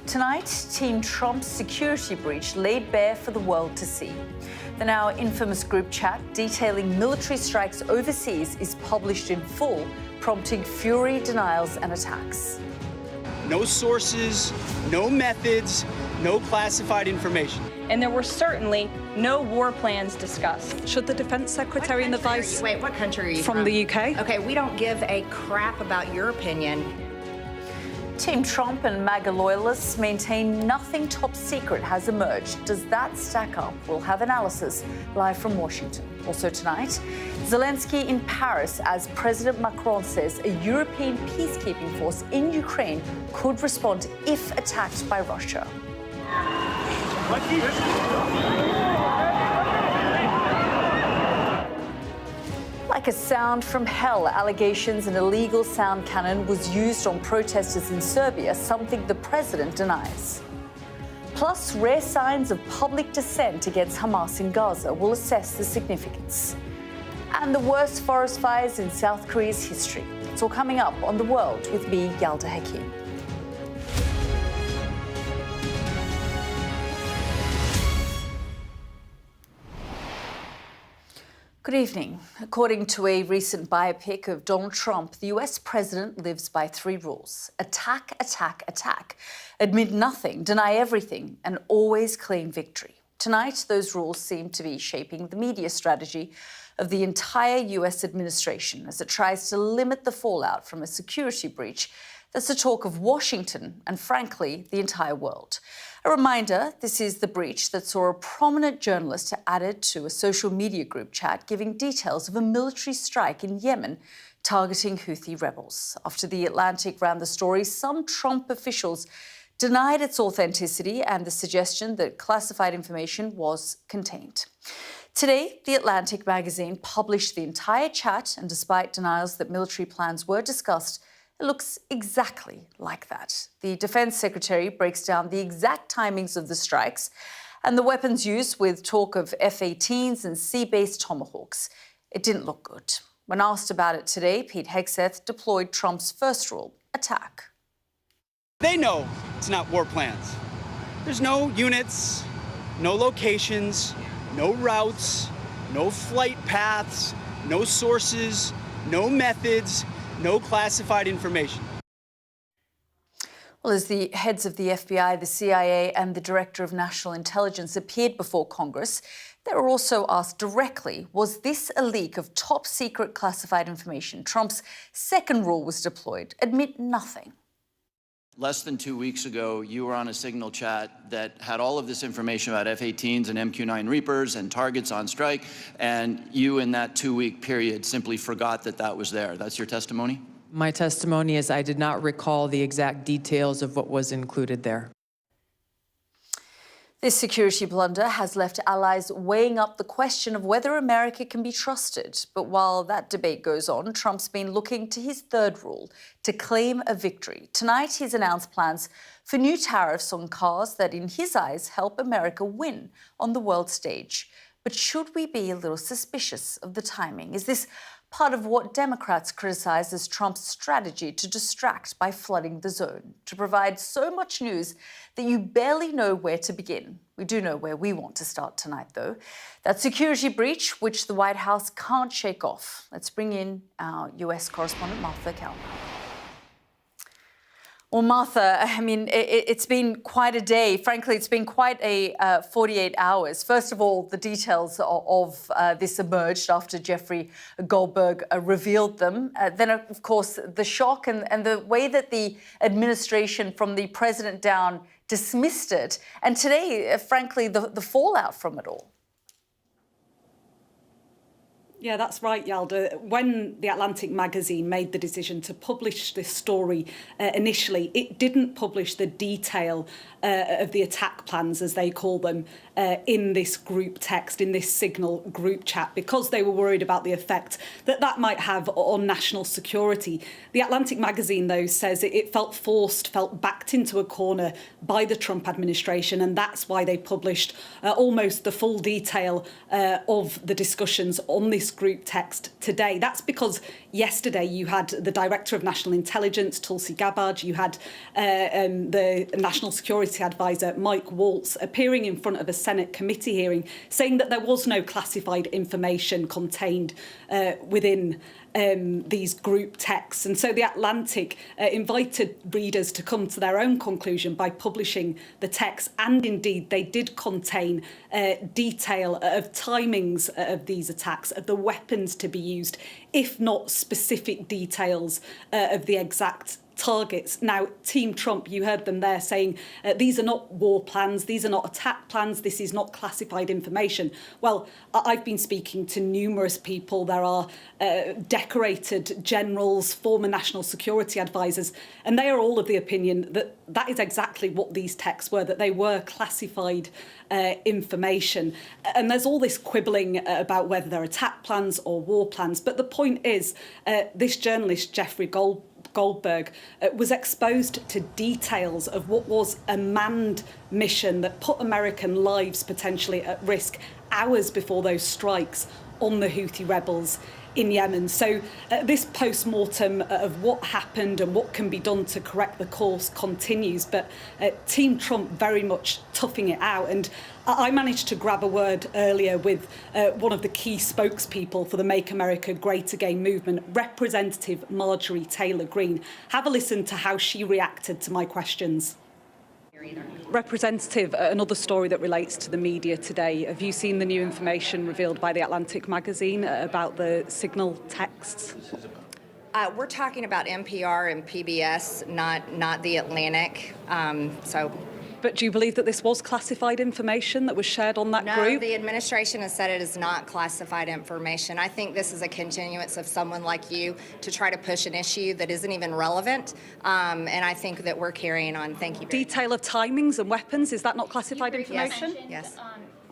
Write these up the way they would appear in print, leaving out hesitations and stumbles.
Tonight, Team Trump's security breach laid bare for the world to see. The now infamous group chat detailing military strikes overseas is published in full, prompting fury, denials and attacks. No sources, no methods, no classified information. And there were certainly no war plans discussed. Should the Defense Secretary and the Vice... Wait, what country are you from? The UK? Okay, we don't give a crap about your opinion. Team Trump and MAGA loyalists maintain nothing top secret has emerged. Does that stack up? We'll have analysis live from Washington. Also tonight, Zelensky in Paris as President Macron says a European peacekeeping force in Ukraine could respond if attacked by Russia. Like a sound from hell, allegations an illegal sound cannon was used on protesters in Serbia, something the president denies. Plus, rare signs of public dissent against Hamas in Gaza. Will assess the significance. And the worst forest fires in South Korea's history. It's all coming up on The World with me, Yalda Hakim. Good evening. According to a recent biopic of Donald Trump, the US president lives by 3 rules. Attack, attack, attack. Admit nothing, deny everything, and always claim victory. Tonight, those rules seem to be shaping the media strategy of the entire US administration as it tries to limit the fallout from a security breach that's the talk of Washington and, frankly, the entire world. A reminder, this is the breach that saw a prominent journalist added to a social media group chat giving details of a military strike in Yemen targeting Houthi rebels. After The Atlantic ran the story, some Trump officials denied its authenticity and the suggestion that classified information was contained. Today, The Atlantic magazine published the entire chat, and despite denials that military plans were discussed, it looks exactly like that. The Defense Secretary breaks down the exact timings of the strikes and the weapons used with talk of F-18s and sea-based Tomahawks. It didn't look good. When asked about it today, Pete Hegseth deployed Trump's first rule, attack. They know it's not war plans. There's no units, no locations, no routes, no flight paths, no sources, no methods, no classified information. Well, as the heads of the FBI, the CIA and the Director of National Intelligence appeared before Congress, they were also asked directly, was this a leak of top-secret classified information? Trump's second rule was deployed, admit nothing. Less than 2 weeks ago, you were on a signal chat that had all of this information about F-18s and MQ-9 Reapers and targets on strike, and you in that 2-week period simply forgot that that was there. That's your testimony? My testimony is I did not recall the exact details of what was included there. This security blunder has left allies weighing up the question of whether America can be trusted. But while that debate goes on, Trump's been looking to his third rule, to claim a victory. Tonight, he's announced plans for new tariffs on cars that, in his eyes, help America win on the world stage. But should we be a little suspicious of the timing? Is this part of what Democrats criticize as Trump's strategy to distract by flooding the zone, to provide so much news that you barely know where to begin? We do know where we want to start tonight, though. That security breach, which the White House can't shake off. Let's bring in our US correspondent, Martha Kelman. Well, Martha, I mean, it's been quite a day. Frankly, it's been quite a 48 hours. First of all, the details of this emerged after Jeffrey Goldberg revealed them. Then, of course, the shock and the way that the administration, from the president down, dismissed it. And today, frankly, the fallout from it all. Yeah, that's right, Yalda. When The Atlantic magazine made the decision to publish this story initially, it didn't publish the detail of the attack plans, as they call them, in this group text, in this Signal group chat, because they were worried about the effect that that might have on national security. The Atlantic magazine, though, says it felt forced, felt backed into a corner by the Trump administration, and that's why they published almost the full detail of the discussions on this group text today. That's because yesterday you had the Director of National Intelligence, Tulsi Gabbard, you had the National Security Advisor, Mike Waltz, appearing in front of a Senate committee hearing, saying that there was no classified information contained within these group texts. And so The Atlantic invited readers to come to their own conclusion by publishing the text. And indeed, they did contain detail of timings of these attacks, of the weapons to be used, if not specific details of the exact targets. Now, Team Trump, you heard them there saying these are not war plans, these are not attack plans, this is not classified information. Well, I've been speaking to numerous people. There are decorated generals, former national security advisors, and they are all of the opinion that that is exactly what these texts were, that they were classified information. And there's all this quibbling about whether they're attack plans or war plans. But the point is, this journalist, Jeffrey Goldberg, was exposed to details of what was a manned mission that put American lives potentially at risk hours before those strikes on the Houthi rebels in Yemen. So this post-mortem of what happened and what can be done to correct the course continues, but Team Trump very much toughing it out. And I managed to grab a word earlier with one of the key spokespeople for the Make America Great Again movement, Representative Marjorie Taylor Greene. Have a listen to how she reacted to my questions. Representative, another story that relates to the media today. Have you seen the new information revealed by The Atlantic magazine about the signal texts? We're talking about NPR and PBS, not The Atlantic. But do you believe that this was classified information that was shared on that No, group? the administration has said it is not classified information. I think this is a continuance of someone like you to try to push an issue that isn't even relevant, and I think that we're carrying on. Thank you. Detail of timings and weapons, is that not classified information? Yes.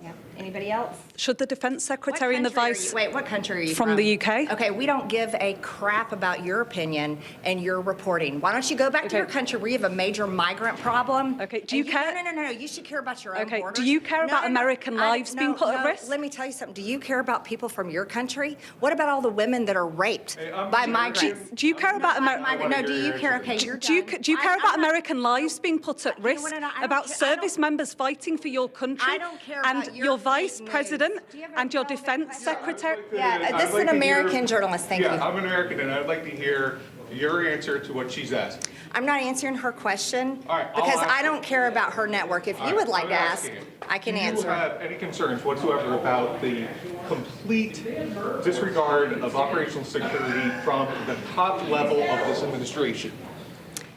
Yeah. Anybody else? Should the Defence Secretary and the Vice... Wait, what country are you from? From the UK. Okay, we don't give a crap about your opinion and your reporting. Why don't you go back to your country where you have a major migrant problem? Okay, do you care? No. You should care about your own borders. Do you care about American lives being put at risk? Let me tell you something. Do you care about people from your country? What about all the women that are raped by migrants? Do you care about American... No, do you care? Okay, you're do you care about American lives being put at risk? I don't about care- service members fighting for your country? I don't care and about your fake Vice news. President Do you have and your any Defence Secretary? Yeah, this is an American journalist. Thank you. Yeah, I'm an American, and I'd like to hear your answer to what she's asked. I'm not answering her question All right, I'll because ask I you. don't care about her network. If you would like to ask, I can answer. Do you have any concerns whatsoever about the complete disregard of operational security from the top level of this administration?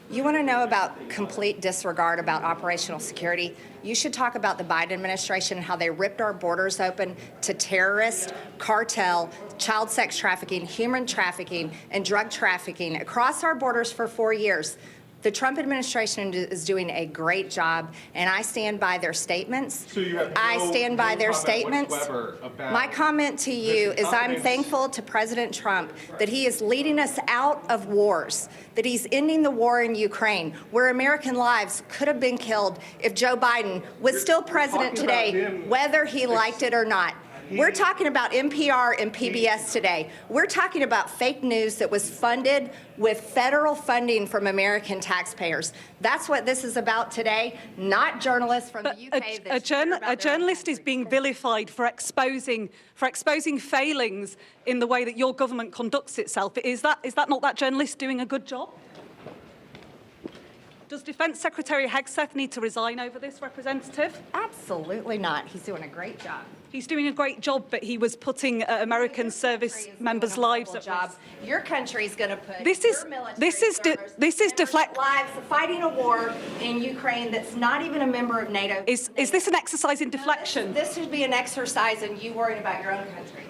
You want to know about complete disregard about operational security? You should talk about the Biden administration and how they ripped our borders open to terrorists, cartel, child sex trafficking, human trafficking, and drug trafficking across our borders for 4 years. The Trump administration is doing a great job, and I stand by their statements. So you have I stand by their comment statements. whatsoever about My comment to you is I'm confidence. thankful to President Trump that he is leading us out of wars, that he's ending the war in Ukraine, where American lives could have been killed if Joe Biden was still president talking about today, him. whether he liked it or not. We're talking about NPR and PBS today. We're talking about fake news that was funded with federal funding from American taxpayers. That's what this is about today, not journalists from the UK. A journalist is being vilified for exposing failings in the way that your government conducts itself. Is that not that journalist doing a good job? Does Defence Secretary Hegseth need to resign over this, Representative? Absolutely not. He's doing a great job. He's doing a great job, but he was putting American service members' lives at risk. Your country's going to put This is deflect. lives fighting a war in Ukraine that's not even a member of NATO. Is this an exercise in deflection? This should be an exercise in you worrying about your own country.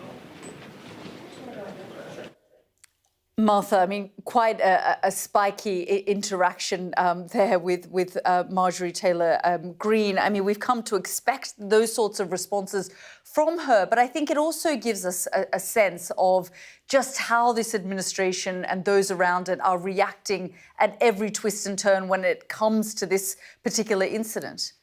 Martha, I mean, quite a spiky interaction there with Marjorie Taylor Greene. I mean, we've come to expect those sorts of responses from her, but I think it also gives us a sense of just how this administration and those around it are reacting at every twist and turn when it comes to this particular incident.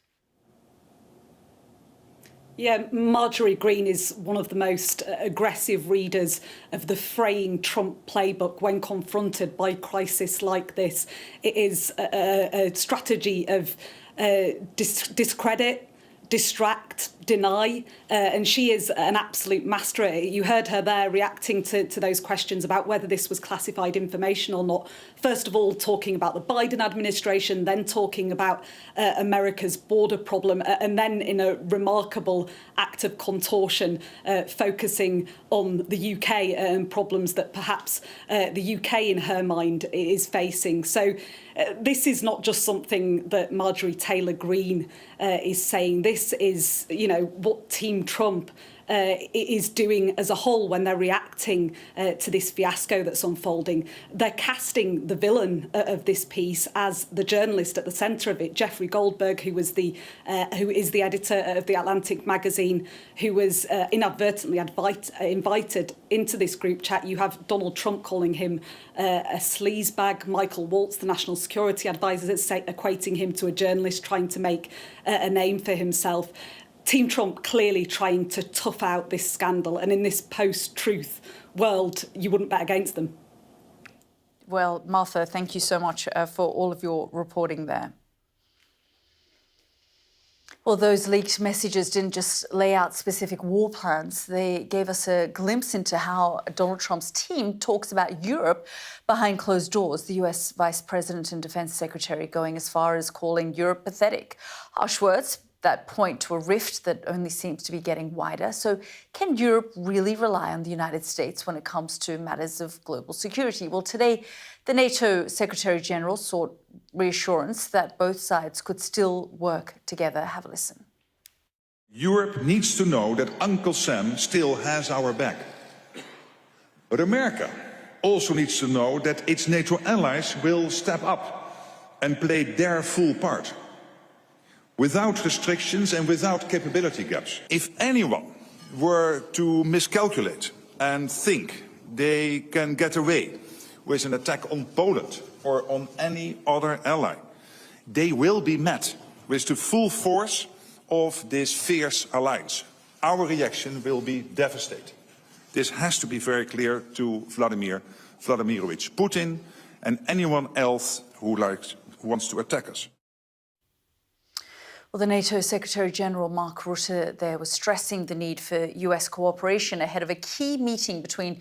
Yeah, Marjorie Greene is one of the most aggressive readers of the fraying Trump playbook when confronted by crisis like this. It is a strategy of discredit, distract, deny, and she is an absolute master at it. You heard her there reacting to those questions about whether this was classified information or not. First of all, talking about the Biden administration, then talking about America's border problem, and then in a remarkable act of contortion, focusing on the UK and problems that perhaps the UK in her mind is facing. So this is not just something that Marjorie Taylor Greene is saying. This is, what Team Trump is doing as a whole when they're reacting to this fiasco that's unfolding. They're casting the villain of this piece as the journalist at the centre of it, Jeffrey Goldberg, who is the editor of The Atlantic magazine, who was inadvertently invited into this group chat. You have Donald Trump calling him a sleazebag, Michael Waltz, the national security advisor, equating him to a journalist trying to make a name for himself. Team Trump clearly trying to tough out this scandal, and in this post-truth world, you wouldn't bet against them. Well, Martha, thank you so much for all of your reporting there. Well, those leaked messages didn't just lay out specific war plans. They gave us a glimpse into how Donald Trump's team talks about Europe behind closed doors. The US Vice President and Defense Secretary going as far as calling Europe pathetic. Harsh words that point to a rift that only seems to be getting wider. So can Europe really rely on the United States when it comes to matters of global security? Well, today, the NATO Secretary General sought reassurance that both sides could still work together. Have a listen. Europe needs to know that Uncle Sam still has our back. But America also needs to know that its NATO allies will step up and play their full part, without restrictions and without capability gaps. If anyone were to miscalculate and think they can get away with an attack on Poland or on any other ally, they will be met with the full force of this fierce alliance. Our reaction will be devastating. This has to be very clear to Vladimir Vladimirovich Putin and anyone else who wants to attack us. Well, the NATO Secretary-General Mark Rutte there was stressing the need for US cooperation ahead of a key meeting between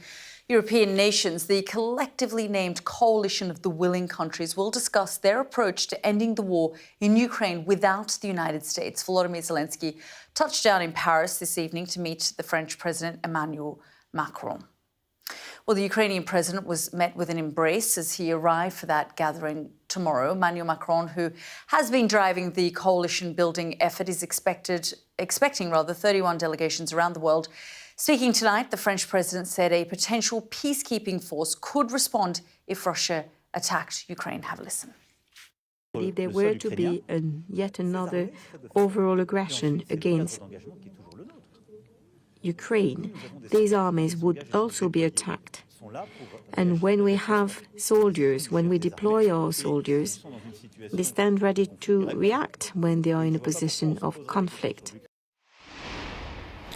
European nations. The collectively named coalition of the willing countries will discuss their approach to ending the war in Ukraine without the United States. Volodymyr Zelensky touched down in Paris this evening to meet the French President Emmanuel Macron. Well, the Ukrainian president was met with an embrace as he arrived for that gathering tomorrow. Emmanuel Macron, who has been driving the coalition-building effort, is expecting 31 delegations around the world. Speaking tonight, the French president said a potential peacekeeping force could respond if Russia attacked Ukraine. Have a listen. If there were to be yet another overall aggression against Ukraine, these armies would also be attacked. And when we have soldiers, when we deploy our soldiers, they stand ready to react when they are in a position of conflict.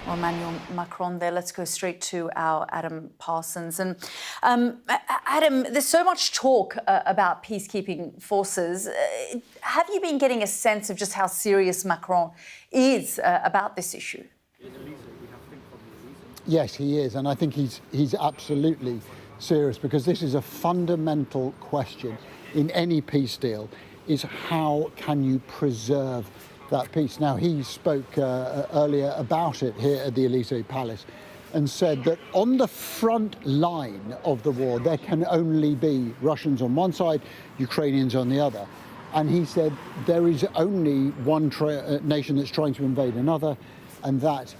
Well, Emmanuel Macron there. Let's go straight to our Adam Parsons. And Adam, there's so much talk about peacekeeping forces. Have you been getting a sense of just how serious Macron is about this issue? Yes, he is, and I think he's absolutely serious, because this is a fundamental question in any peace deal, is how can you preserve that peace? Now, he spoke earlier about it here at the Elysee Palace and said that on the front line of the war, there can only be Russians on one side, Ukrainians on the other. And he said there is only one nation that's trying to invade another, and that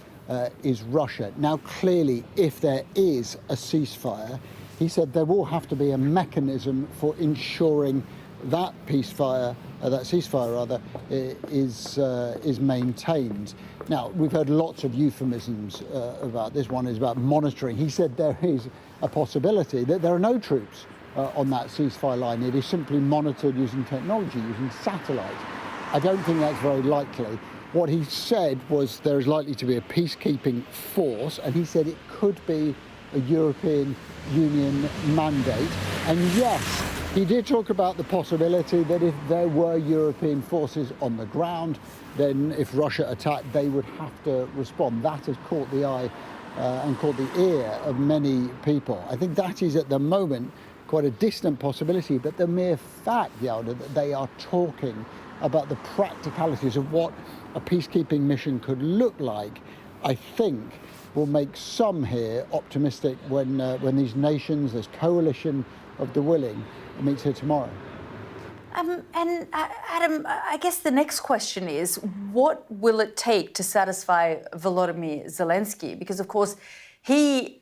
is Russia. Now, clearly, if there is a ceasefire, he said there will have to be a mechanism for ensuring that ceasefire is maintained. Now, we've heard lots of euphemisms about this. One is about monitoring. He said there is a possibility that there are no troops on that ceasefire line. It is simply monitored using technology, using satellites. I don't think that's very likely. What he said was there is likely to be a peacekeeping force, and he said it could be a European Union mandate. And yes, he did talk about the possibility that if there were European forces on the ground, then if Russia attacked, they would have to respond. That has caught the eye and caught the ear of many people. I think that is at the moment quite a distant possibility, but the mere fact, Yalda, that they are talking about the practicalities of what a peacekeeping mission could look like, I think will make some here optimistic when these nations, this coalition of the willing, meets here tomorrow. And Adam, I guess the next question is, what will it take to satisfy Volodymyr Zelensky? Because, of course, he,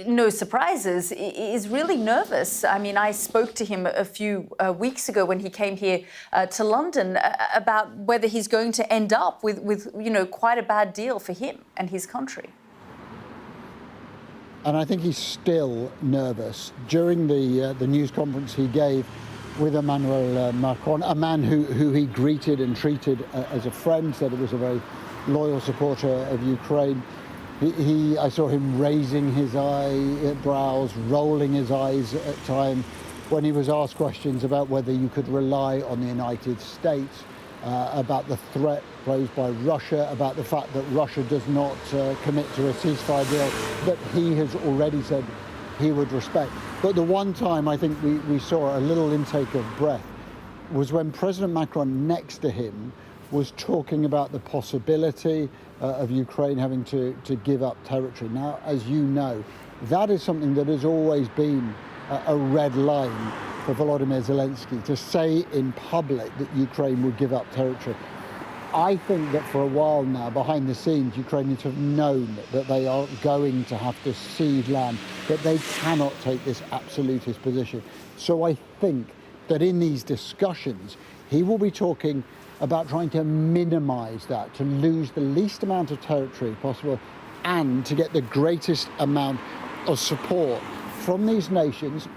no surprises, is really nervous. I mean, I spoke to him a few weeks ago when he came here to London about whether he's going to end up with quite a bad deal for him and his country. And I think he's still nervous. During the news conference he gave with Emmanuel Macron, a man who he greeted and treated as a friend, said he was a very loyal supporter of Ukraine. I saw him raising his eyebrows, rolling his eyes at times when he was asked questions about whether you could rely on the United States, about the threat posed by Russia, about the fact that Russia does not commit to a ceasefire deal that he has already said he would respect. But the one time I think we saw a little intake of breath was when President Macron next to him was talking about the possibility of Ukraine having to give up territory. Now, as you know, that is something that has always been a red line for Volodymyr Zelensky, to say in public that Ukraine would give up territory. I think that for a while now, behind the scenes, Ukrainians have known that they are going to have to cede land, that they cannot take this absolutist position. So I think that in these discussions, he will be talking about trying to minimize that, to lose the least amount of territory possible, and to get the greatest amount of support from these nations,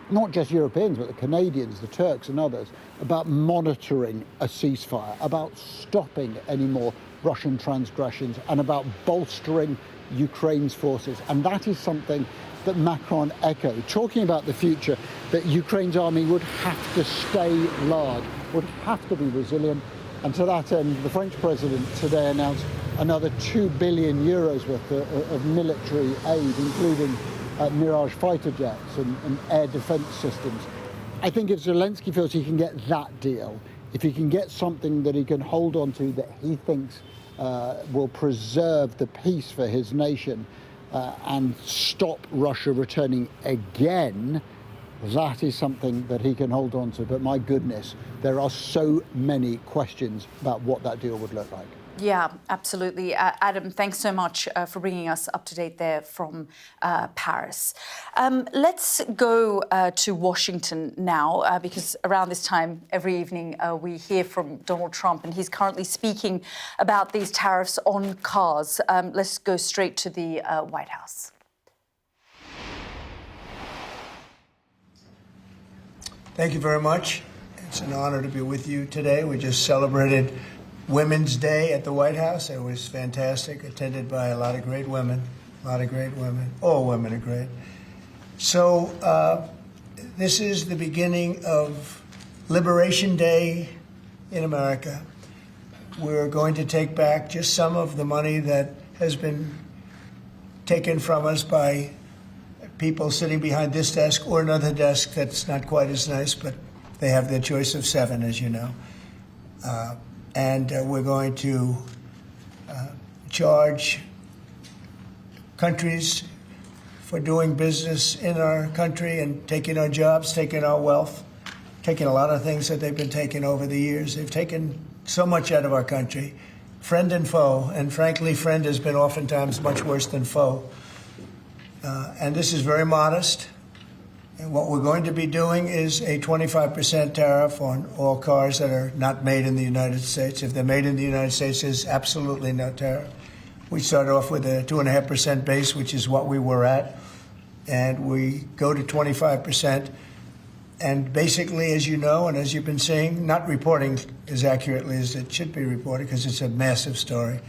not just Europeans, but the Canadians, the Turks and others, about monitoring a ceasefire, about stopping any more Russian transgressions, and about bolstering Ukraine's forces. And that is something that Macron echoed, talking about the future, that Ukraine's army would have to stay large, would have to be resilient. And to that end, the French president today announced another 2 billion euros worth of military aid, including Mirage fighter jets and air defense systems. I think if Zelensky feels he can get that deal, if he can get something that he can hold on to that he thinks will preserve the peace for his nation and stop Russia returning again, that is something that he can hold on to. But my goodness, there are so many questions about what that deal would look like. Yeah, absolutely. Adam, thanks so much for bringing us up to date there from Paris. Let's go to Washington now, because around this time every evening we hear from Donald Trump, and he's currently speaking about these tariffs on cars. Let's go straight to the White House. Thank you very much. It's an honor to be with you today. We just celebrated Women's Day at the White House. It was fantastic, attended by a lot of great women, All women are great. So this is the beginning of Liberation Day in America. We're going to take back just some of the money that has been taken from us by people sitting behind this desk or another desk that's not quite as nice, but they have their choice of 7, as you know. And we're going to charge countries for doing business in our country and taking our jobs, taking our wealth, taking a lot of things that they've been taking over the years. They've taken so much out of our country, friend and foe, and frankly, friend has been oftentimes much worse than foe. And this is very modest. And what we're going to be doing is a 25% tariff on all cars that are not made in the United States. If they're made in the United States, there's absolutely no tariff. We start off with a 2.5% base, which is what we were at, and we go to 25%. And basically, as you know, and as you've been seeing, not reporting as accurately as it should be reported because it's a massive story.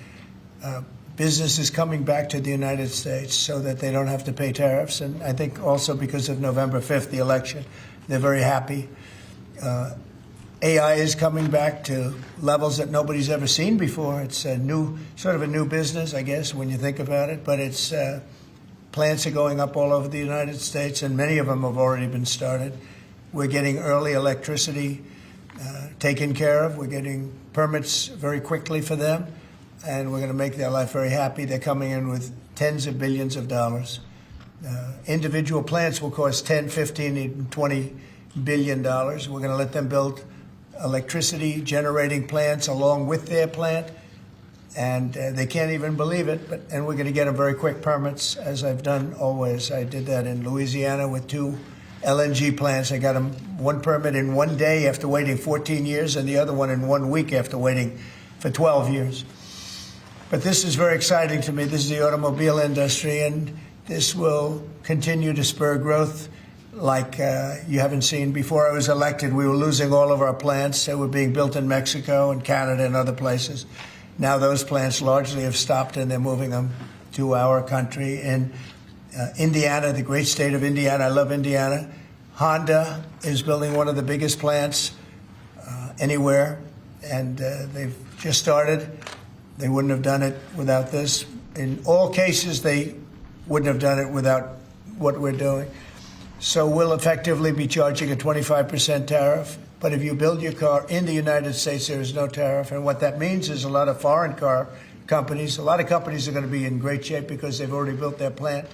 Business is coming back to the United States so that they don't have to pay tariffs. And I think also because of November 5th, the election, they're very happy. AI is coming back to levels that nobody's ever seen before. It's a new, sort of a new business, I guess, when you think about it. But it's plants are going up all over the United States, and many of them have already been started. We're getting early electricity taken care of. We're getting permits very quickly for them, and we're going to make their life very happy. They're coming in with tens of billions of dollars. Individual plants will cost 10, 15, even $20 billion. We're going to let them build electricity generating plants along with their plant, and they can't even believe it. And we're going to get them very quick permits, as I've done always. I did that in Louisiana with 2 LNG plants. I got them one permit in 1 day after waiting 14 years, and the other one in 1 week after waiting for 12 years. But this is very exciting to me. This is the automobile industry, and this will continue to spur growth like you haven't seen. Before I was elected, we were losing all of our plants. They were being built in Mexico and Canada and other places. Now those plants largely have stopped, and they're moving them to our country. In Indiana, the great state of Indiana, I love Indiana. Honda is building one of the biggest plants anywhere, and they've just started. They wouldn't have done it without this. In all cases, they wouldn't have done it without what we're doing. So we'll effectively be charging a 25% tariff. But if you build your car in the United States, there is no tariff. And what that means is a lot of foreign car companies, a lot of companies are going to be in great shape because they've already built their plant.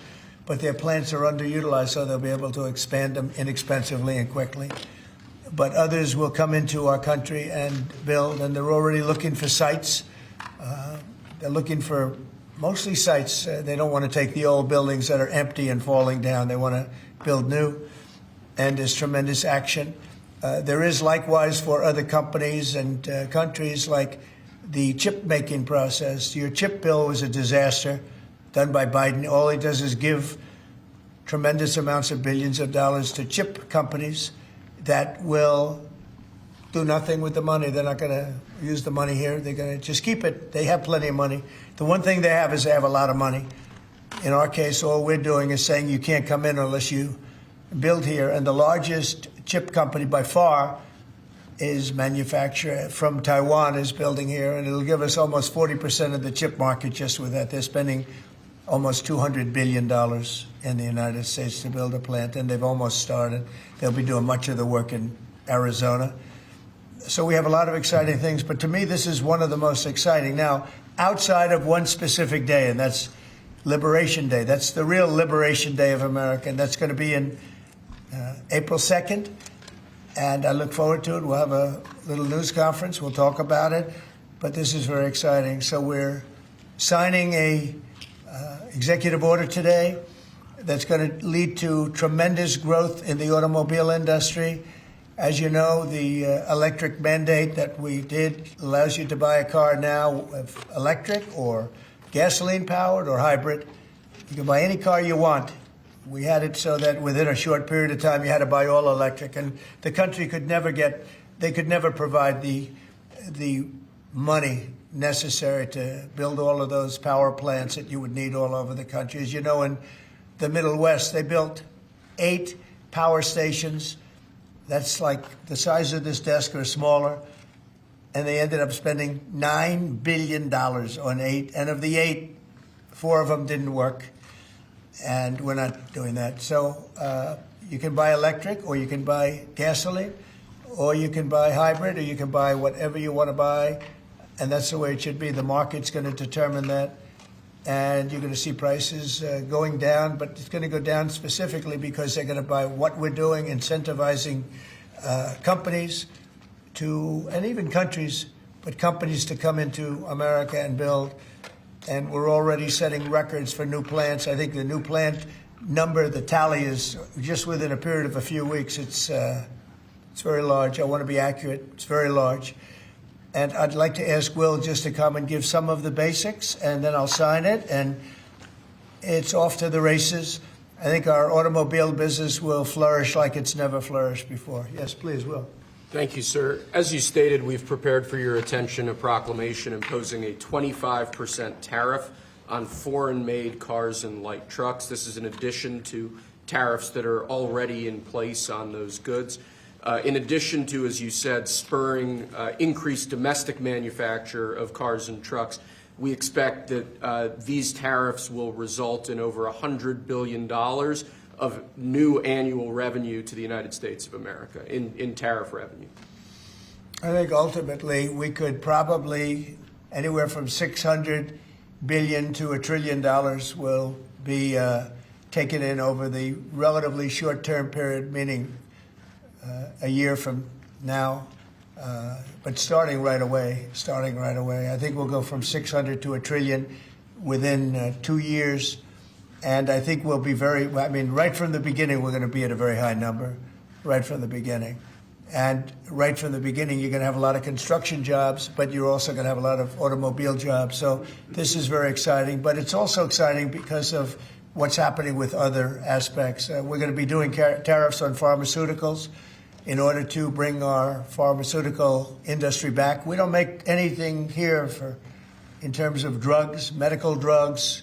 But their plants are underutilized, so they'll be able to expand them inexpensively and quickly. But others will come into our country and build, and they're already looking for sites. They're looking for mostly sites. They don't want to take the old buildings that are empty and falling down. They want to build new, and there's tremendous action. There is likewise for other companies and countries like the chip-making process. Your chip bill was a disaster done by Biden. All he does is give tremendous amounts of billions of dollars to chip companies that will do nothing with the money. They're not going to use the money here. They're going to just keep it. They have plenty of money. The one thing they have is they have a lot of money. In our case, all we're doing is saying you can't come in unless you build here. And the largest chip company by far is manufacturer from Taiwan is building here, and it'll give us almost 40% of the chip market just with that. They're spending almost $200 billion in the United States to build a plant, and they've almost started. They'll be doing much of the work in Arizona. So we have a lot of exciting things, but to me, this is one of the most exciting. Now, outside of one specific day, and that's Liberation Day. That's the real Liberation Day of America, and that's going to be in April 2nd, and I look forward to it. We'll have a little news conference. We'll talk about it, but this is very exciting. So we're signing a executive order today that's going to lead to tremendous growth in the automobile industry. As you know, the electric mandate that we did allows you to buy a car now, electric or gasoline-powered or hybrid. You can buy any car you want. We had it so that within a short period of time, you had to buy all electric, and the country could never provide the money necessary to build all of those power plants that you would need all over the country. As you know, in the Middle West, they built 8 power stations. That's like the size of this desk or smaller. And they ended up spending $9 billion on 8. And of the 8, 4 of them didn't work. And we're not doing that. So you can buy electric, or you can buy gasoline, or you can buy hybrid, or you can buy whatever you want to buy. And that's the way it should be. The market's going to determine that. And you're going to see prices going down, but it's going to go down specifically because they're going to buy what we're doing, incentivizing companies to, and even countries, but companies to come into America and build. And we're already setting records for new plants. I think the new plant number, the tally is just within a period of a few weeks. It's very large. I want to be accurate. It's very large. And I'd like to ask Will just to come and give some of the basics, and then I'll sign it, and it's off to the races. I think our automobile business will flourish like it's never flourished before. Yes, please, Will. Thank you, sir. As you stated, we've prepared for your attention a proclamation imposing a 25% tariff on foreign-made cars and light trucks. This is in addition to tariffs that are already in place on those goods. In addition to, as you said, spurring increased domestic manufacture of cars and trucks, we expect that these tariffs will result in over $100 billion of new annual revenue to the United States of America in tariff revenue. I think ultimately we could probably anywhere from $600 billion to $1 trillion will be taken in over the relatively short-term period, meaning a year from now. But starting right away. I think we'll go from 600 to $1 trillion within 2 years. And I think we'll be right from the beginning, we're going to be at a very high number, right from the beginning. And right from the beginning, you're going to have a lot of construction jobs, but you're also going to have a lot of automobile jobs. So this is very exciting. But it's also exciting because of what's happening with other aspects. We're going to be doing tariffs on pharmaceuticals in order to bring our pharmaceutical industry back. We don't make anything here in terms of drugs, medical drugs,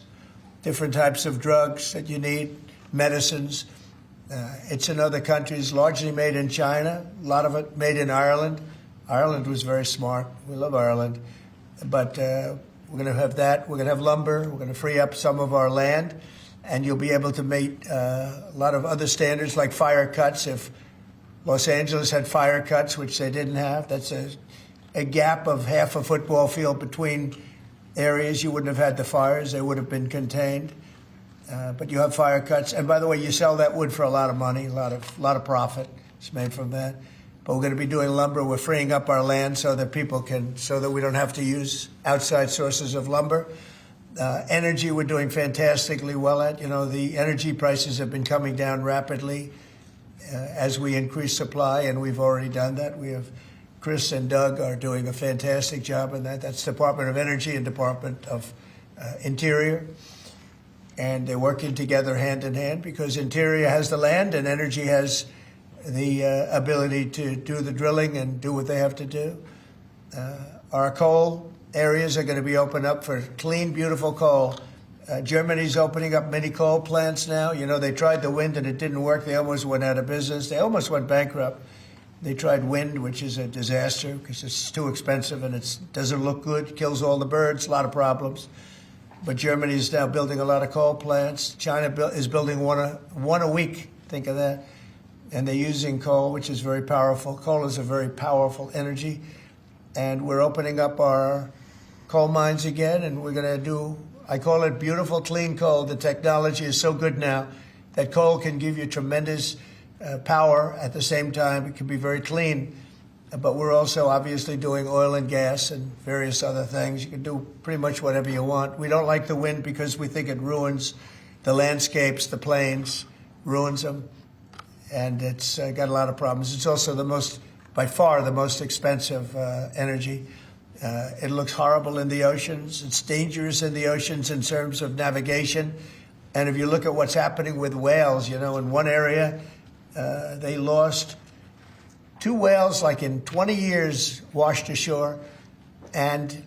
different types of drugs that you need, medicines. It's in other countries, largely made in China, a lot of it made in Ireland. Ireland was very smart. We love Ireland. But we're going to have that. We're going to have lumber. We're going to free up some of our land. And you'll be able to meet a lot of other standards like fire cuts. If Los Angeles had fire cuts, which they didn't have, that's a gap of half a football field between areas. You wouldn't have had the fires. They would have been contained. But you have fire cuts. And by the way, you sell that wood for a lot of money, a lot of profit is made from that. But we're going to be doing lumber. We're freeing up our land so that we don't have to use outside sources of lumber. Energy, we're doing fantastically well at. You know, the energy prices have been coming down rapidly as we increase supply, and we've already done that. Chris and Doug are doing a fantastic job in that. That's Department of Energy and Department of Interior. And they're working together hand in hand because Interior has the land and Energy has the ability to do the drilling and do what they have to do. Our coal areas are going to be opened up for clean, beautiful coal. Germany's opening up many coal plants now. You know, they tried the wind and it didn't work. They almost went out of business. They almost went bankrupt. They tried wind, which is a disaster because it's too expensive and it doesn't look good, kills all the birds, a lot of problems. But Germany is now building a lot of coal plants. China is building one a week. Think of that. And they're using coal, which is very powerful. Coal is a very powerful energy. And we're opening up our coal mines again, and we're going to do, I call it beautiful, clean coal. The technology is so good now that coal can give you tremendous power at the same time. It can be very clean. But we're also obviously doing oil and gas and various other things. You can do pretty much whatever you want. We don't like the wind because we think it ruins the landscapes, the plains, ruins them. And it's got a lot of problems. It's also by far the most expensive energy. It looks horrible in the oceans. It's dangerous in the oceans in terms of navigation. And if you look at what's happening with whales, you know, in one area, they lost 2 whales, like in 20 years, washed ashore. And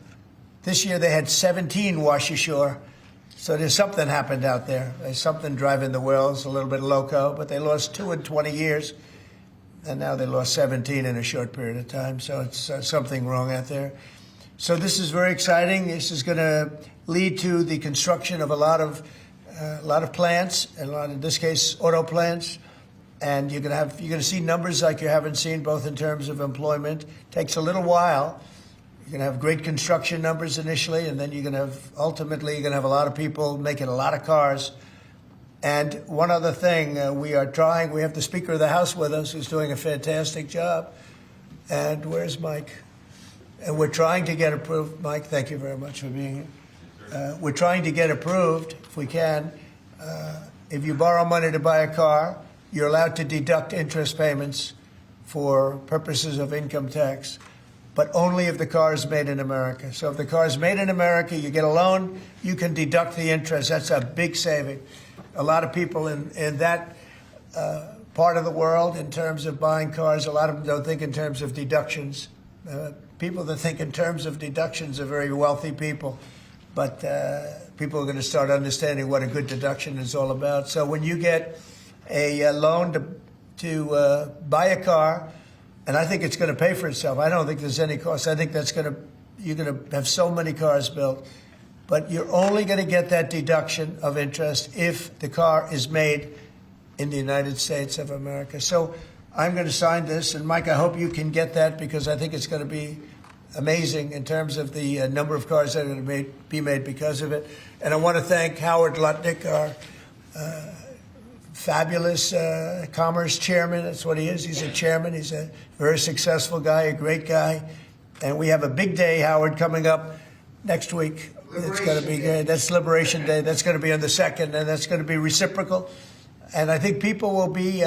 this year they had 17 wash ashore. So there's something happened out there. There's something driving the whales a little bit loco, but they lost 2 in 20 years. And now they lost 17 in a short period of time. So it's something wrong out there. So this is very exciting. This is going to lead to the construction of a lot of plants, in this case, auto plants. And you're going to see numbers like you haven't seen, both in terms of employment. It takes a little while. You're going to have great construction numbers initially, and then ultimately you're going to have a lot of people making a lot of cars. And one other thing, we have the Speaker of the House with us, who's doing a fantastic job. And where's Mike? And we're trying to get approved. Mike, thank you very much for being here. We're trying to get approved, if we can. If you borrow money to buy a car, you're allowed to deduct interest payments for purposes of income tax, but only if the car is made in America. So if the car is made in America, you get a loan, you can deduct the interest. That's a big saving. A lot of people in that part of the world, in terms of buying cars, a lot of them don't think in terms of deductions. People that think in terms of deductions are very wealthy people, but people are going to start understanding what a good deduction is all about. So when you get a loan to buy a car, and I think it's going to pay for itself. I don't think there's any cost. I think you're going to have so many cars built, but you're only going to get that deduction of interest if the car is made in the United States of America. So I'm going to sign this, and Mike, I hope you can get that, because I think it's going to be amazing in terms of the number of cars that are going to be made because of it. And I want to thank Howard Lutnick, our fabulous commerce chairman. That's what he is. He's a chairman. He's a very successful guy, a great guy. And we have a big day, Howard, coming up next week. It's going to be good. That's Liberation Day. That's going to be on the 2nd, and that's going to be reciprocal. And I think people will be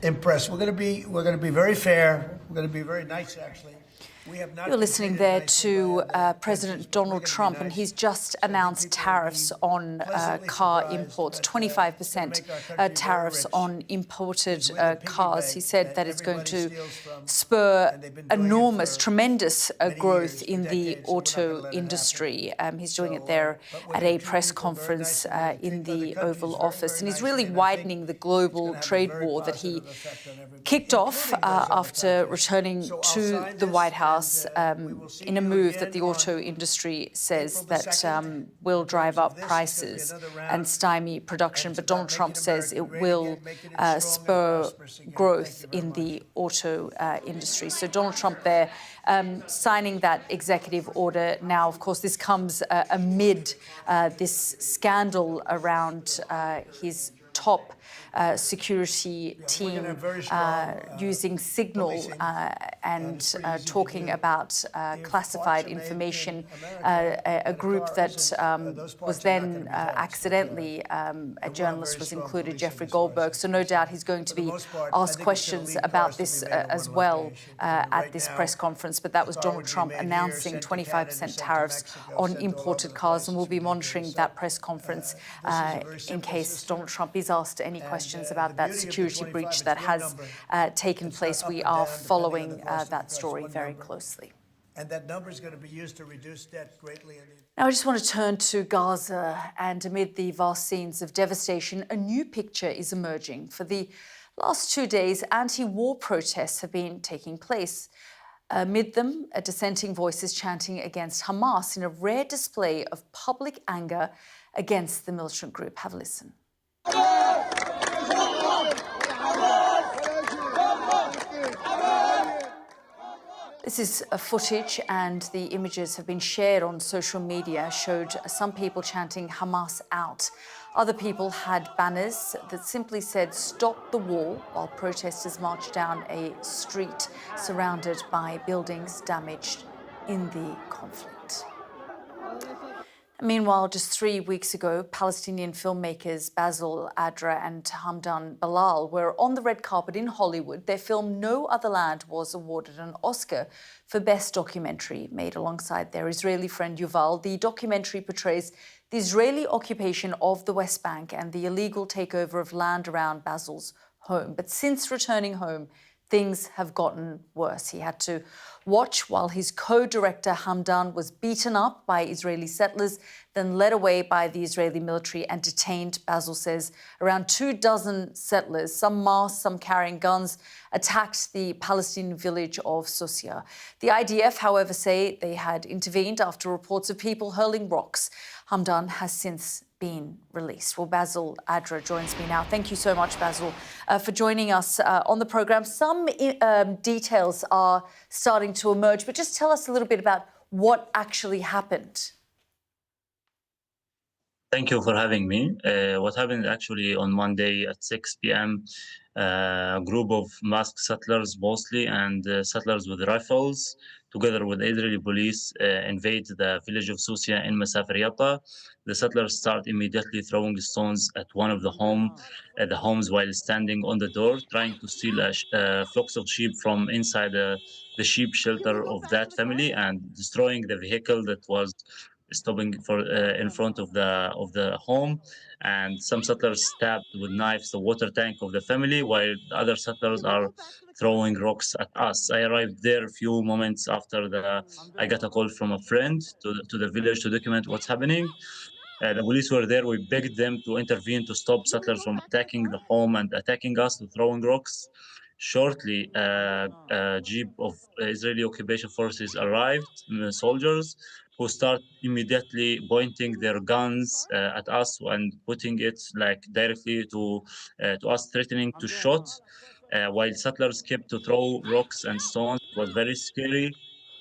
impressed. We're going to be very fair. We're going to be very nice, actually. You're listening there to President Donald Trump, and he's just announced tariffs on car imports, 25% tariffs on imported cars. He said that it's going to spur enormous, tremendous growth in the auto industry. He's doing it there at a press conference in the Oval Office, and he's really widening the global trade war that he kicked off after returning to the White House. In a move that the auto industry says that will drive up prices and stymie production. But Donald Trump says it will spur growth in the auto industry. So Donald Trump there signing that executive order. Now, of course, this comes amid this scandal around his top security team using Signal and talking about classified information, a group that was then accidentally, a journalist was included, Jeffrey Goldberg. So no doubt he's going to be asked questions about this as well at this press conference. But that was Donald Trump announcing 25% tariffs on imported cars, and we'll be monitoring that press conference in case Donald Trump is asked any questions about that security breach that has taken place. We are following that story very closely. And that number is going to be used to reduce debt greatly. Now, I just want to turn to Gaza, and amid the vast scenes of devastation, a new picture is emerging. For the last 2 days, anti-war protests have been taking place. Amid them, dissenting voices chanting against Hamas in a rare display of public anger against the militant group. Have a listen. This is footage, and the images have been shared on social media, showed some people chanting Hamas out. Other people had banners that simply said "Stop the war," while protesters marched down a street surrounded by buildings damaged in the conflict. Meanwhile, just 3 weeks ago, Palestinian filmmakers Basil Adra and Hamdan Bilal were on the red carpet in Hollywood. Their film No Other Land was awarded an Oscar for Best Documentary, made alongside their Israeli friend Yuval. The documentary portrays the Israeli occupation of the West Bank and the illegal takeover of land around Basil's home. But since returning home, things have gotten worse. He had to watch while his co-director Hamdan was beaten up by Israeli settlers, then led away by the Israeli military and detained. Basil says around 24 settlers, some masked, some carrying guns, attacked the Palestinian village of Susia. The IDF, however, say they had intervened after reports of people hurling rocks. Hamdan has since been released. Well, Basil Adra joins me now. Thank you so much, Basil, for joining us on the programme. Some details are starting to emerge, but just tell us a little bit about what actually happened. Thank you for having me. What happened actually on Monday at 6 p.m., a group of masked settlers mostly and settlers with rifles, together with Israeli police, invade the village of Susia in Masafer Yatta. The settlers start immediately throwing stones at one of the homes while standing on the door, trying to steal flocks of sheep from inside the sheep shelter of that family and destroying the vehicle that was stopping for in front of the home, and some settlers stabbed with knives the water tank of the family, while the other settlers are throwing rocks at us. I arrived there a few moments after I got a call from a friend to the village to document what's happening. The police were there. We begged them to intervene to stop settlers from attacking the home and attacking us, to throwing rocks. Shortly, a jeep of Israeli occupation forces arrived, soldiers, who start immediately pointing their guns at us and putting it like directly to us, threatening to shoot. While settlers kept to throw rocks and stones, it was very scary.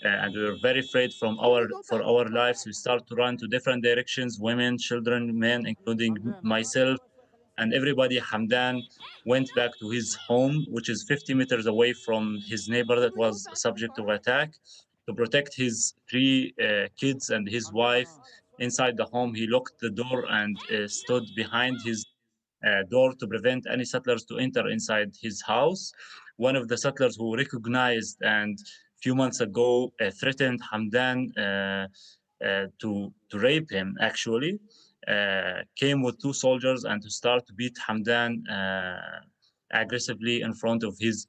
And we were very afraid for our lives. We start to run to different directions, women, children, men, including myself, and everybody. Hamdan went back to his home, which is 50 meters away from his neighbor that was subject to attack, to protect his three kids and his wife. Inside the home, he locked the door and stood behind his door to prevent any settlers to enter inside his house. One of the settlers who recognized and few months ago threatened Hamdan to rape him, actually, came with two soldiers and to start to beat Hamdan aggressively in front of his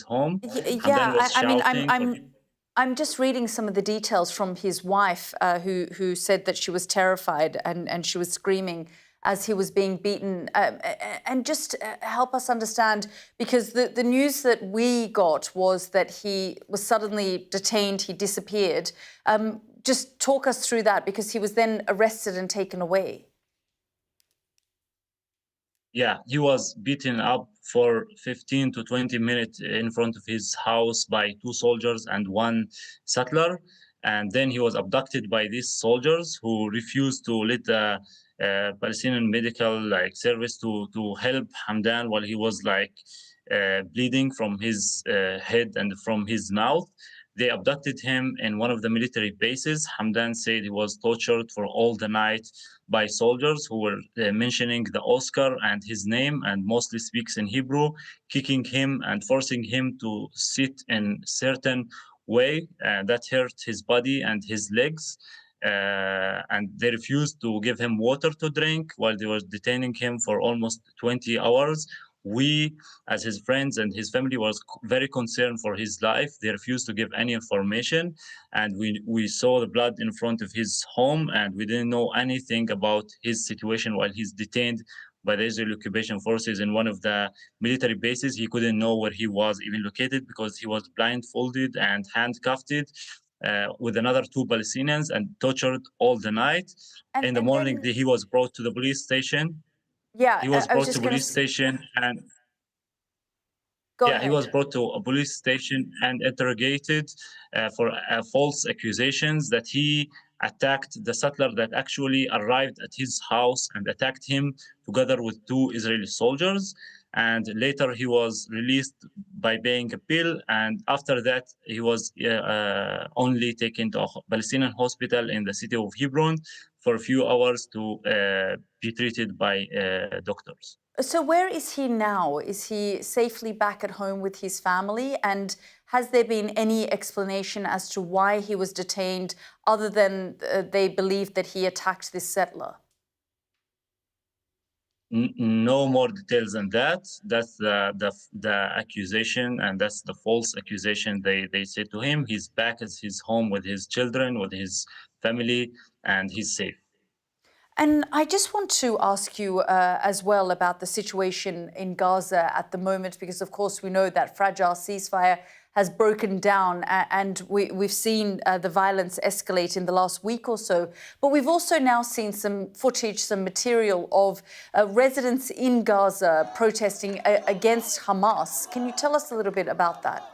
home. Hamdan Yeah, was I mean, shouting for I'm just reading some of the details from his wife, who said that she was terrified and she was screaming as he was being beaten. And just help us understand, because the news that we got was that he was suddenly detained, he disappeared. Just talk us through that, because he was then arrested and taken away. Yeah, he was beaten up for 15 to 20 minutes in front of his house by two soldiers and one settler. And then he was abducted by these soldiers who refused to let the Palestinian medical service to help Hamdan while he was bleeding from his head and from his mouth. They abducted him in one of the military bases. Hamdan said he was tortured for all the night by soldiers who were mentioning the Oscar and his name, and mostly speaks in Hebrew, kicking him and forcing him to sit in certain way that hurt his body and his legs. And they refused to give him water to drink while they were detaining him for almost 20 hours. We, as his friends and his family, was very concerned for his life. They refused to give any information, and we saw the blood in front of his home, and we didn't know anything about his situation while he's detained by the Israeli occupation forces in one of the military bases. He couldn't know where he was even located because he was blindfolded and handcuffed with another two Palestinians and tortured all the night. In the morning, he was brought to the police station. Yeah, he was I brought was to just police station and Go yeah, ahead. he was brought to a police station and interrogated for false accusations that he attacked the settler that actually arrived at his house and attacked him together with two Israeli soldiers. And later he was released by paying a bill. And after that, he was only taken to a Palestinian hospital in the city of Hebron for a few hours to be treated by doctors. So where is he now? Is he safely back at home with his family? And has there been any explanation as to why he was detained, other than they believed that he attacked this settler? No more details than that. That's the accusation, and that's the false accusation they said to him. He's back at his home with his children, with his family, and he's safe. And I just want to ask you as well about the situation in Gaza at the moment, because, of course, we know that fragile ceasefire has broken down, and we've seen the violence escalate in the last week or so. But we've also now seen some footage, some material of residents in Gaza protesting against Hamas. Can you tell us a little bit about that?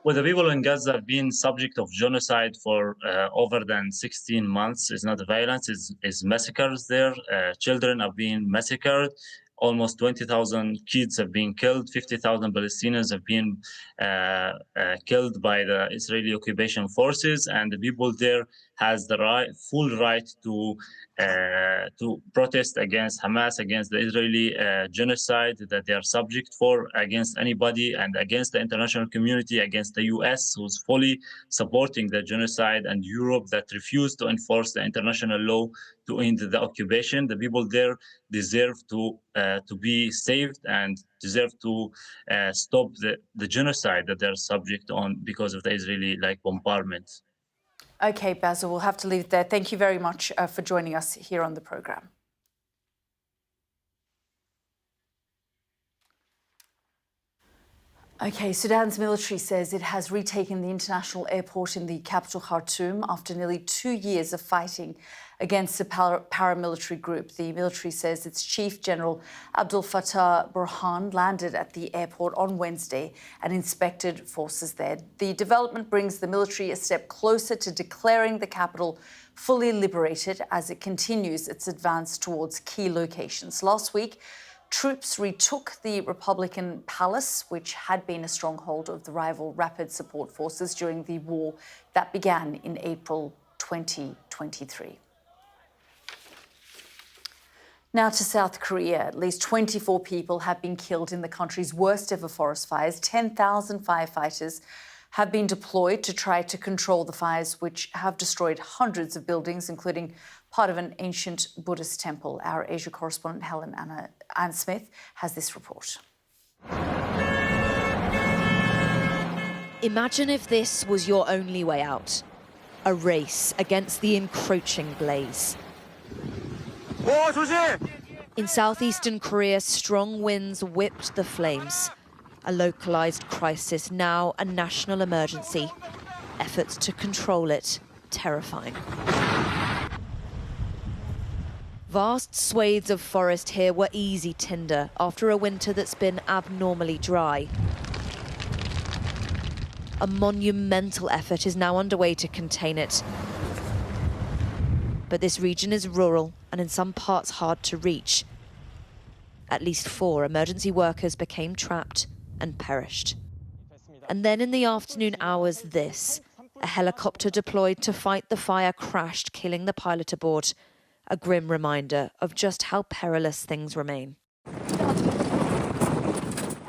Well, the people in Gaza have been subject of genocide for over than 16 months. It's not violence, it's massacres there. Children are being massacred. almost 20,000 kids have been killed, 50,000 Palestinians have been killed by the Israeli occupation forces, and the people there has the full right to protest against Hamas, against the Israeli genocide that they are subject for, against anybody, and against the international community, against the US, who's fully supporting the genocide, and Europe that refused to enforce the international law to end the occupation. The people there deserve to be saved and deserve to stop the genocide that they're subject on because of the Israeli bombardment. Okay, Basil, we'll have to leave it there. Thank you very much for joining us here on the programme. Okay, Sudan's military says it has retaken the international airport in the capital Khartoum after nearly 2 years of fighting against a paramilitary group. The military says its Chief General Abdel Fattah Burhan landed at the airport on Wednesday and inspected forces there. The development brings the military a step closer to declaring the capital fully liberated as it continues its advance towards key locations. Last week, troops retook the Republican Palace, which had been a stronghold of the rival Rapid Support Forces during the war that began in April 2023. Now to South Korea. At least 24 people have been killed in the country's worst ever forest fires. 10,000 firefighters have been deployed to try to control the fires, which have destroyed hundreds of buildings, including part of an ancient Buddhist temple. Our Asia correspondent Ann Smith has this report. Imagine if this was your only way out. A race against the encroaching blaze. In southeastern Korea, strong winds whipped the flames. A localized crisis, now a national emergency. Efforts to control it, terrifying. Vast swathes of forest here were easy tinder after a winter that's been abnormally dry. A monumental effort is now underway to contain it. But this region is rural and in some parts hard to reach. At least 4 emergency workers became trapped and perished. And then in the afternoon hours, a helicopter deployed to fight the fire crashed, killing the pilot aboard. A grim reminder of just how perilous things remain.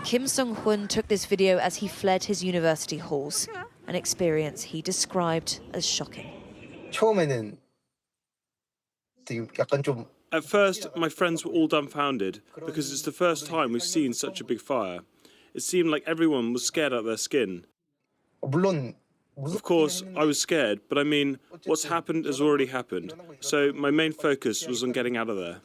Kim Sung-hoon took this video as he fled his university halls, an experience he described as shocking. At first, my friends were all dumbfounded because it's the first time we've seen such a big fire. It seemed like everyone was scared out of their skin. Of course, I was scared, but I mean, what's happened has already happened. So my main focus was on getting out of there.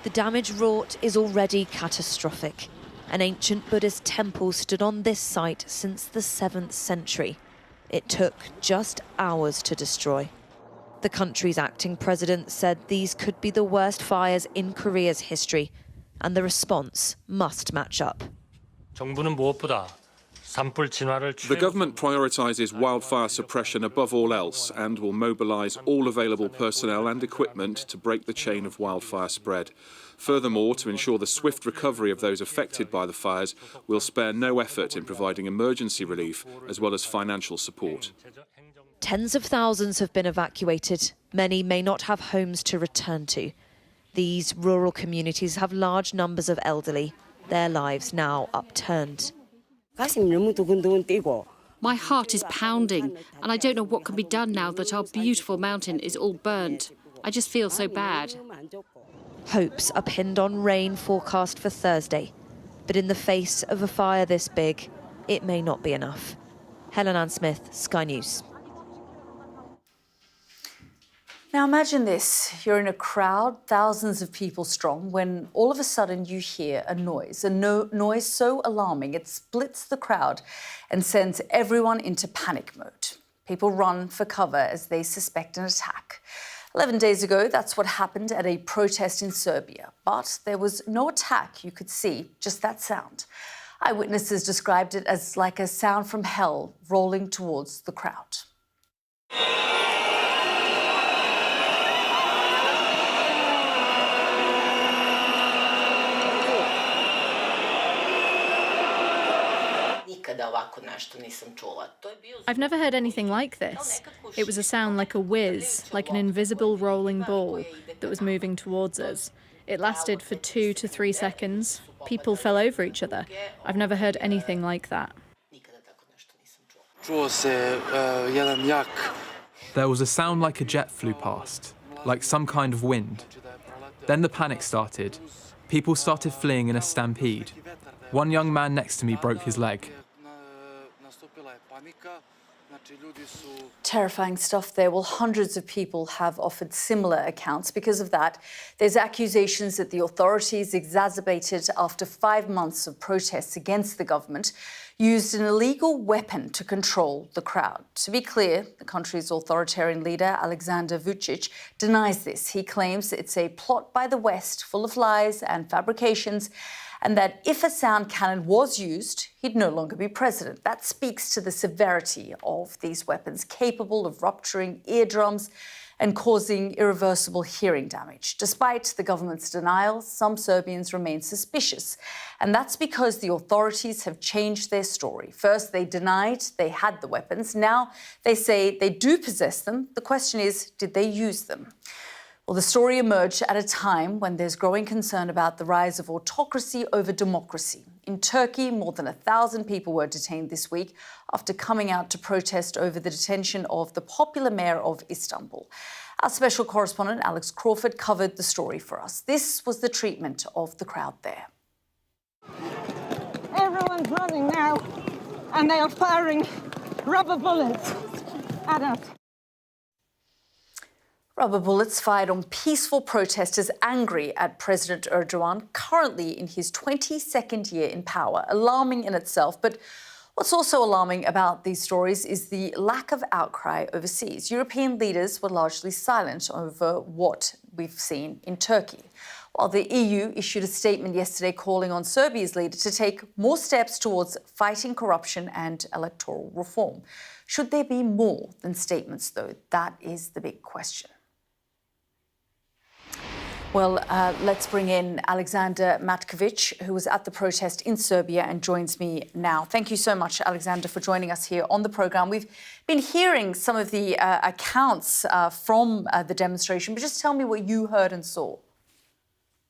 The damage wrought is already catastrophic. An ancient Buddhist temple stood on this site since the 7th century. It took just hours to destroy. The country's acting president said these could be the worst fires in Korea's history, and the response must match up. The government prioritises wildfire suppression above all else and will mobilise all available personnel and equipment to break the chain of wildfire spread. Furthermore, to ensure the swift recovery of those affected by the fires, we'll spare no effort in providing emergency relief as well as financial support. Tens of thousands have been evacuated. Many may not have homes to return to. These rural communities have large numbers of elderly, their lives now upturned. My heart is pounding, and I don't know what can be done now that our beautiful mountain is all burnt. I just feel so bad. Hopes are pinned on rain forecast for Thursday. But in the face of a fire this big, it may not be enough. Ann Smith, Sky News. Now imagine this, you're in a crowd, thousands of people strong, when all of a sudden you hear a noise so alarming it splits the crowd and sends everyone into panic mode. People run for cover as they suspect an attack. 11 days ago, that's what happened at a protest in Serbia. But there was no attack you could see, just that sound. Eyewitnesses described it as like a sound from hell rolling towards the crowd. I've never heard anything like this. It was a sound like a whiz, like an invisible rolling ball that was moving towards us. It lasted for 2 to 3 seconds. People fell over each other. I've never heard anything like that. There was a sound like a jet flew past, like some kind of wind. Then the panic started. People started fleeing in a stampede. One young man next to me broke his leg. Terrifying stuff there. Well, hundreds of people have offered similar accounts. Because of that, there's accusations that the authorities, exacerbated after 5 months of protests against the government, used an illegal weapon to control the crowd. To be clear, the country's authoritarian leader, Alexander Vučić, denies this. He claims it's a plot by the West full of lies and fabrications, and that if a sound cannon was used, he'd no longer be president. That speaks to the severity of these weapons, capable of rupturing eardrums and causing irreversible hearing damage. Despite the government's denial, some Serbians remain suspicious. And that's because the authorities have changed their story. First, they denied they had the weapons. Now they say they do possess them. The question is, did they use them? Well, the story emerged at a time when there's growing concern about the rise of autocracy over democracy. In Turkey, more than 1,000 people were detained this week after coming out to protest over the detention of the popular mayor of Istanbul. Our special correspondent, Alex Crawford, covered the story for us. This was the treatment of the crowd there. Everyone's running now, and they are firing rubber bullets at us. Rubber bullets fired on peaceful protesters angry at President Erdogan, currently in his 22nd year in power. Alarming in itself, but what's also alarming about these stories is the lack of outcry overseas. European leaders were largely silent over what we've seen in Turkey, while the EU issued a statement yesterday calling on Serbia's leader to take more steps towards fighting corruption and electoral reform. Should there be more than statements, though? That is the big question. Well, let's bring in Alexander Matkovic, who was at the protest in Serbia and joins me now. Thank you so much, Alexander, for joining us here on the programme. We've been hearing some of the accounts from the demonstration, but just tell me what you heard and saw.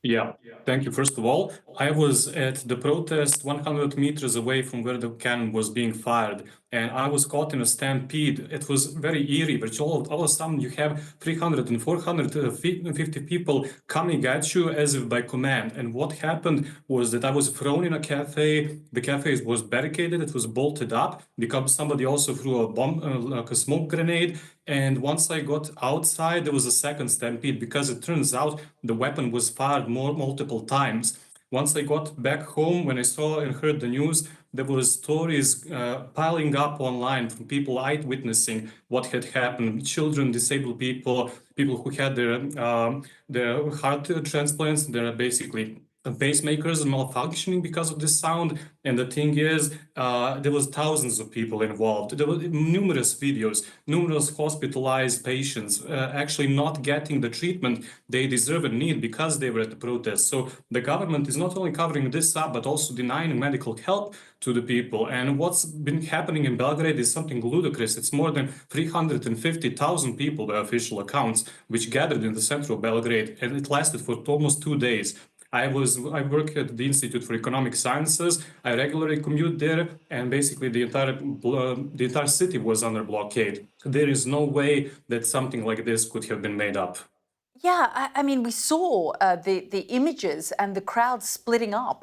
Yeah, thank you. First of all, I was at the protest 100 meters away from where the cannon was being fired, and I was caught in a stampede. It was very eerie, but all of a sudden you have 300 and 450 people coming at you as if by command. And what happened was that I was thrown in a cafe. The cafe was barricaded. It was bolted up because somebody also threw a bomb, like a smoke grenade. And once I got outside, there was a second stampede because it turns out the weapon was fired multiple times. Once I got back home, when I saw and heard the news, there were stories piling up online from people eyewitnessing what had happened. Children, disabled people, people who had their heart transplants, they're basically pacemakers malfunctioning because of this sound. And the thing is, there was thousands of people involved. There were numerous videos, numerous hospitalized patients actually not getting the treatment they deserve and need because they were at the protest. So the government is not only covering this up, but also denying medical help to the people. And what's been happening in Belgrade is something ludicrous. It's more than 350,000 people by official accounts, which gathered in the center of Belgrade, and it lasted for almost 2 days. I work at the Institute for Economic Sciences. I regularly commute there, and basically the entire city was under blockade. There is no way that something like this could have been made up. Yeah, I mean, we saw the images and the crowd splitting up,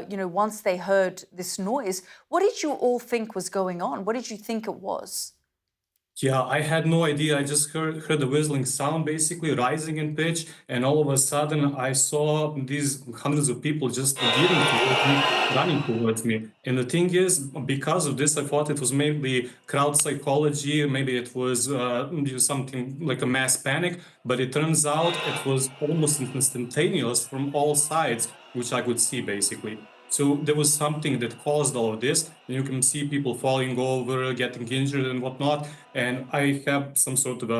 once they heard this noise. What did you all think was going on? What did you think it was? Yeah, I had no idea. I just heard the whistling sound basically rising in pitch, and all of a sudden I saw these hundreds of people just veering towards me, running towards me. And the thing is, because of this, I thought it was maybe crowd psychology, maybe it was something like a mass panic, but it turns out it was almost instantaneous from all sides, which I could see basically. So there was something that caused all of this. And you can see people falling over, getting injured and whatnot. And I have some sort of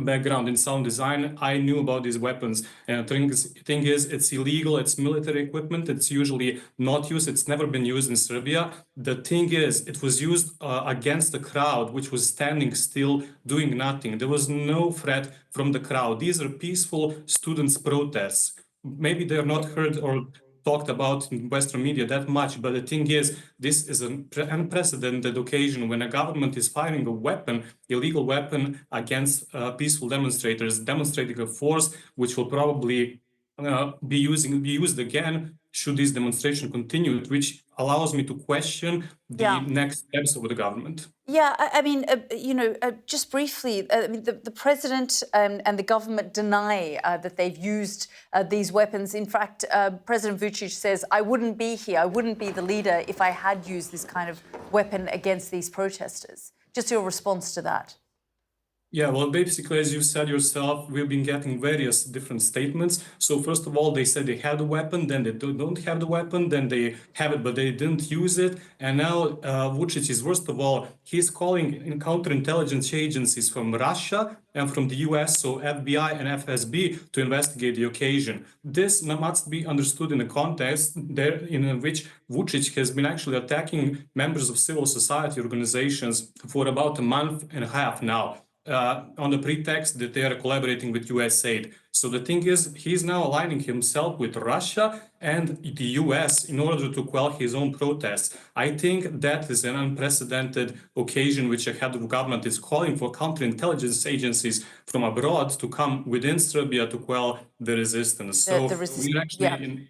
background in sound design. I knew about these weapons. And thing is, it's illegal. It's military equipment. It's usually not used. It's never been used in Serbia. The thing is, it was used against the crowd, which was standing still, doing nothing. There was no threat from the crowd. These are peaceful students' protests. Maybe they're not heard or talked about in Western media that much, but the thing is, this is an unprecedented occasion when a government is firing a weapon, illegal weapon, against peaceful demonstrators, demonstrating a force which will probably be used again should this demonstration continue, which allows me to question the next steps of the government. Yeah, I mean, just briefly, I mean, the president and the government deny that they've used these weapons. In fact, President Vučić says, I wouldn't be here, I wouldn't be the leader if I had used this kind of weapon against these protesters. Just your response to that. Yeah, well, basically, as you said yourself, we've been getting various different statements. So first of all, they said they had a weapon, then they don't have the weapon, then they have it, but they didn't use it. And now Vučić is, worst of all, he's calling in counterintelligence agencies from Russia and from the US, so FBI and FSB, to investigate the occasion. This must be understood in a context there in which Vučić has been actually attacking members of civil society organizations for about a month and a half now. On the pretext that they are collaborating with US aid. So the thing is, he's now aligning himself with Russia and the US in order to quell his own protests. I think that is an unprecedented occasion which a head of government is calling for counterintelligence agencies from abroad to come within Serbia to quell the resistance. So we're actually in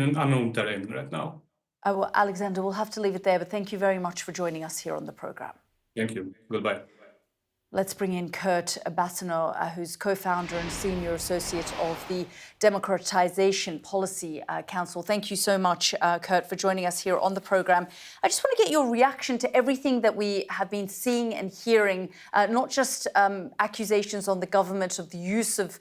an unknown terrain right now. Well, Alexander, we'll have to leave it there, but thank you very much for joining us here on the programme. Thank you. Goodbye. Let's bring in Kurt Bassano, who's co-founder and senior associate of the Democratization Policy Council. Thank you so much, Kurt, for joining us here on the programme. I just want to get your reaction to everything that we have been seeing and hearing, not just accusations on the government of the use of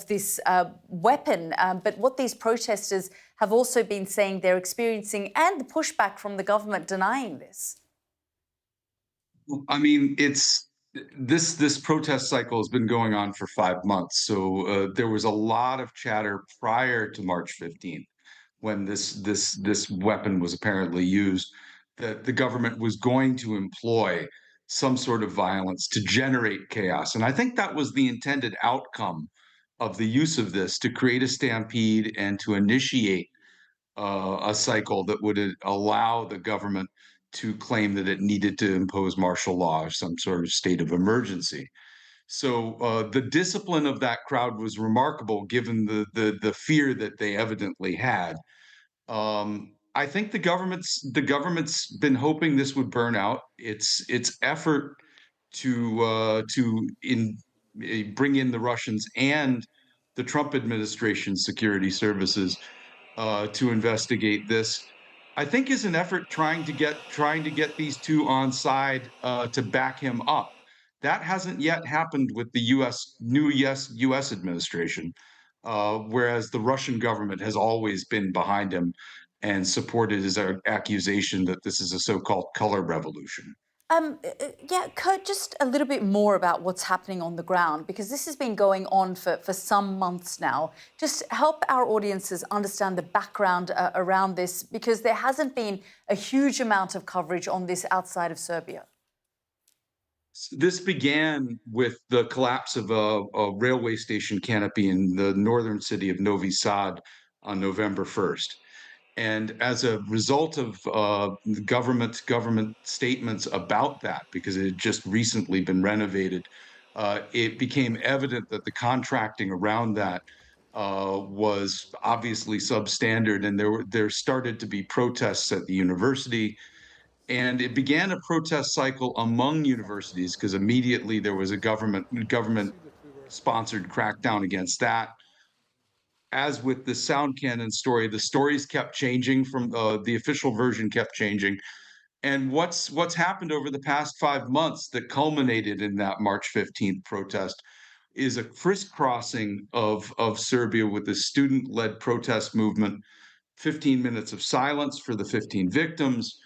this weapon, but what these protesters have also been saying they're experiencing and the pushback from the government denying this. I mean, this protest cycle has been going on for 5 months. So there was a lot of chatter prior to March 15th, when this weapon was apparently used, that the government was going to employ some sort of violence to generate chaos. And I think that was the intended outcome of the use of this, to create a stampede and to initiate a cycle that would allow the government to claim that it needed to impose martial law or some sort of state of emergency. So the discipline of that crowd was remarkable, given the fear that they evidently had. I think the government's been hoping this would burn out. Its effort to bring in the Russians and the Trump administration's security services to investigate this, I think, is an effort trying to get these two on side to back him up. That hasn't yet happened with the U.S. administration, whereas the Russian government has always been behind him and supported his accusation that this is a so-called color revolution. Kurt, just a little bit more about what's happening on the ground, because this has been going on for some months now. Just help our audiences understand the background around this, because there hasn't been a huge amount of coverage on this outside of Serbia. This began with the collapse of a railway station canopy in the northern city of Novi Sad on November 1st. And as a result of government statements about that, because it had just recently been renovated, it became evident that the contracting around that was obviously substandard, and there started to be protests at the university. And it began a protest cycle among universities, because immediately there was a government-sponsored crackdown against that. As with the sound cannon story, the stories kept changing from the official version kept changing. And what's happened over the past 5 months that culminated in that March 15th protest is a crisscrossing of Serbia with the student-led protest movement, 15 minutes of silence for the 15 victims,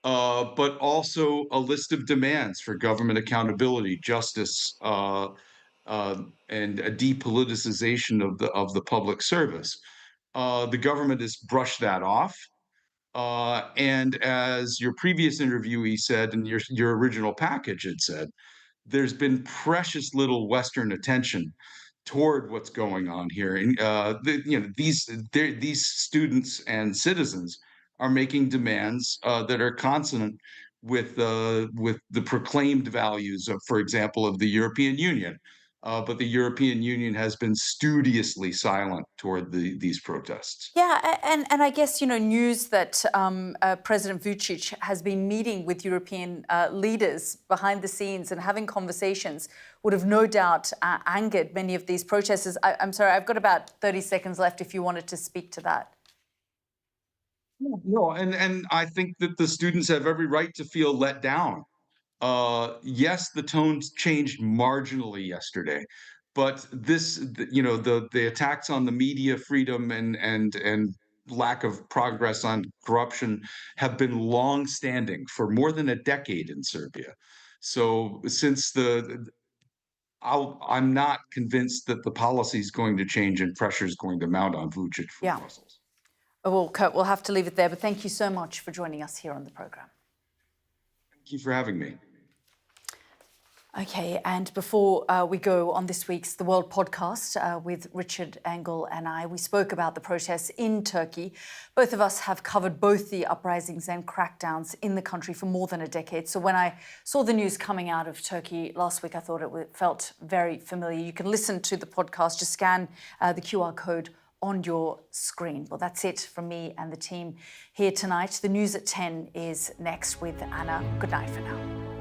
but also a list of demands for government accountability, justice, and a depoliticization of the public service. The government has brushed that off. And as your previous interviewee said, and your original package had said, there's been precious little Western attention toward what's going on here. And these students and citizens are making demands that are consonant with the proclaimed values of, for example, of the European Union. But the European Union has been studiously silent toward these protests. Yeah, and I guess, news that President Vucic has been meeting with European leaders behind the scenes and having conversations would have no doubt angered many of these protesters. I'm sorry, I've got about 30 seconds left if you wanted to speak to that. No, and I think that the students have every right to feel let down. Yes, the tones changed marginally yesterday, but the attacks on the media freedom and lack of progress on corruption have been long-standing for more than a decade in Serbia. So since I'm not convinced that the policy is going to change and pressure is going to mount on Vucic from Brussels. Well, Kurt, we'll have to leave it there, but thank you so much for joining us here on the programme. Thank you for having me. Okay, and before we go on this week's The World podcast with Richard Engel and I, we spoke about the protests in Turkey. Both of us have covered both the uprisings and crackdowns in the country for more than a decade. So when I saw the news coming out of Turkey last week, I thought it felt very familiar. You can listen to the podcast, just scan the QR code on your screen. Well, that's it from me and the team here tonight. The news at 10 is next with Anna. Good night for now.